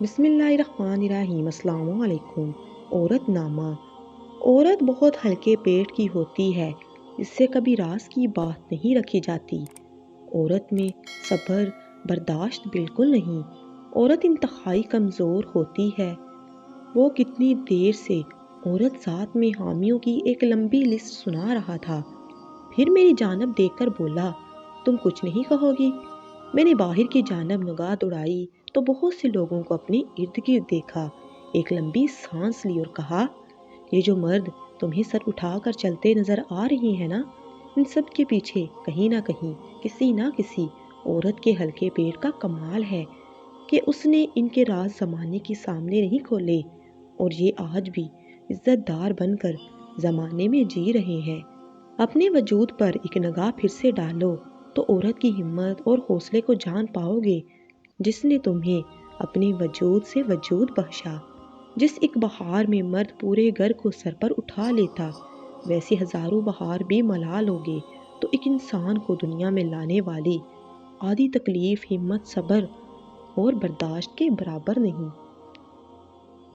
بسم اللہ الرحمن الرحیم۔ السلام علیکم۔ عورت نامہ۔ عورت بہت ہلکے پیٹ کی ہوتی ہے، اس سے کبھی راز کی بات نہیں رکھی جاتی۔ عورت میں صبر برداشت بالکل نہیں۔ عورت انتہائی کمزور ہوتی ہے۔ وہ کتنی دیر سے عورت ذات میں حامیوں کی ایک لمبی لسٹ سنا رہا تھا، پھر میری جانب دیکھ کر بولا، تم کچھ نہیں کہو گی؟ میں نے باہر کی جانب نگاہ دوڑائی تو بہت سے لوگوں کو اپنے ارد گرد دیکھا۔ ایک لمبی سانس لی اور کہا، یہ جو مرد تمہیں سر اٹھا کر چلتے نظر آ رہے ہیں نا، ان سب کے پیچھے کہیں نہ کہیں کسی نہ کسی عورت کے ہلکے پیٹ کا کمال ہے کہ اس نے ان کے راز زمانے کے سامنے نہیں کھولے، اور یہ آج بھی عزت دار بن کر زمانے میں جی رہے ہیں۔ اپنے وجود پر ایک نگاہ پھر سے ڈالو تو عورت کی ہمت اور حوصلے کو جان پاؤ گے، جس نے تمہیں اپنے وجود سے وجود بخشا۔ جس ایک بہار میں مرد پورے گھر کو سر پر اٹھا لیتا، ویسے ہزاروں بہار بھی ملال ہوگے تو ایک انسان کو دنیا میں لانے والی آدھی تکلیف ہمت صبر اور برداشت کے برابر نہیں۔